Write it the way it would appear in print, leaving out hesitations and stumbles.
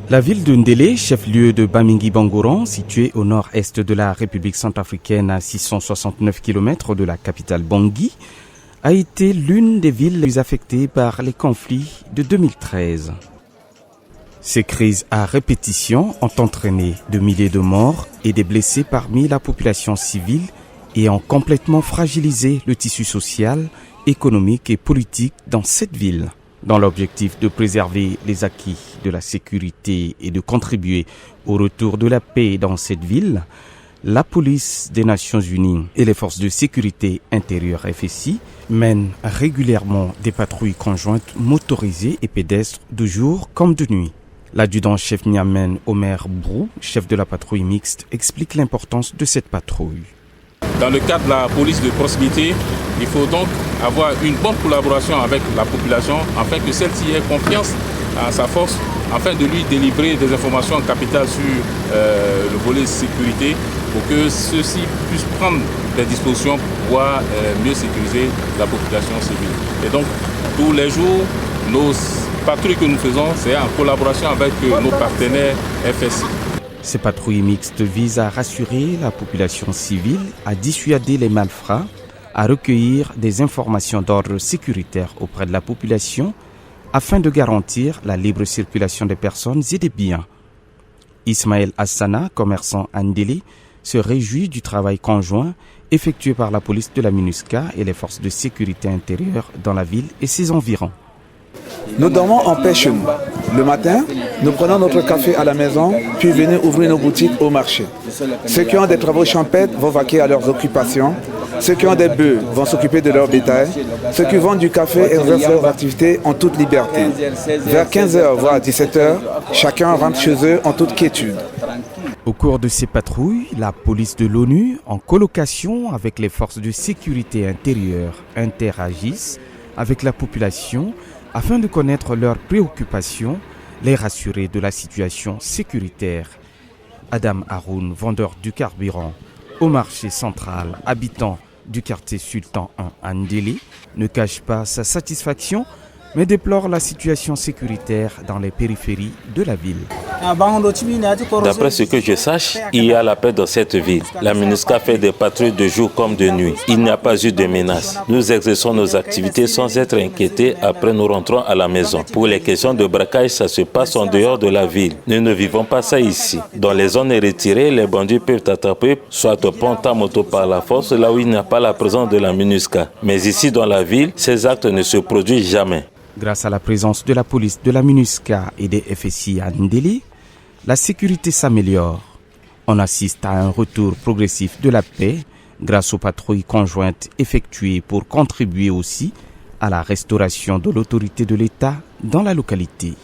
La ville de Ndélé, chef-lieu de Bamingui-Bangoran, située au nord-est de la République centrafricaine à 669 km de la capitale Bangui, a été l'une des villes les plus affectées par les conflits de 2013. Ces crises à répétition ont entraîné de milliers de morts et des blessés parmi la population civile et ont complètement fragilisé le tissu social, économique et politique dans cette ville. Dans l'objectif de préserver les acquis de la sécurité et de contribuer au retour de la paix dans cette ville, la police des Nations Unies et les forces de sécurité intérieure FSI mènent régulièrement des patrouilles conjointes motorisées et pédestres de jour comme de nuit. L'adjudant-chef Niamen Omer Brou, chef de la patrouille mixte, explique l'importance de cette patrouille. Dans le cadre de la police de proximité, il faut donc avoir une bonne collaboration avec la population afin que celle-ci ait confiance en sa force, afin de lui délivrer des informations capitales sur le volet sécurité pour que ceux-ci puissent prendre des dispositions pour pouvoir mieux sécuriser la population civile. Et donc, tous les jours, nos patrouilles que nous faisons, c'est en collaboration avec nos partenaires FSI. Ces patrouilles mixtes visent à rassurer la population civile, à dissuader les malfrats, à recueillir des informations d'ordre sécuritaire auprès de la population afin de garantir la libre circulation des personnes et des biens. Ismaël Hassana, commerçant à Ndélé, se réjouit du travail conjoint effectué par la police de la MINUSCA et les forces de sécurité intérieure dans la ville et ses environs. Nous dormons en paix chez nous. Le matin, nous prenons notre café à la maison, puis venons ouvrir nos boutiques au marché. Ceux qui ont des travaux champêtres vont vaquer à leurs occupations. Ceux qui ont des bœufs vont s'occuper de leur bétail. Ceux qui vendent du café exercent leurs activités en toute liberté. Vers 15h, voire 17h, chacun rentre chez eux en toute quiétude. Au cours de ces patrouilles, la police de l'ONU, en colocation avec les forces de sécurité intérieure, interagissent avec la population afin de connaître leurs préoccupations, les rassurer de la situation sécuritaire. Adam Haroun, vendeur du carburant au marché central, habitant du quartier Sultan 1 à Ndélé, ne cache pas sa satisfaction, mais déplore la situation sécuritaire dans les périphéries de la ville. D'après ce que je sache, il y a la paix dans cette ville. La MINUSCA fait des patrouilles de jour comme de nuit. Il n'y a pas eu de menaces. Nous exerçons nos activités sans être inquiétés. Après, nous rentrons à la maison. Pour les questions de braquage, ça se passe en dehors de la ville. Nous ne vivons pas ça ici. Dans les zones retirées, les bandits peuvent attraper soit au pont à moto par la force, là où il n'y a pas la présence de la MINUSCA. Mais ici, dans la ville, ces actes ne se produisent jamais. Grâce à la présence de la police de la MINUSCA et des FSI à Ndélé, la sécurité s'améliore. On assiste à un retour progressif de la paix grâce aux patrouilles conjointes effectuées pour contribuer aussi à la restauration de l'autorité de l'État dans la localité.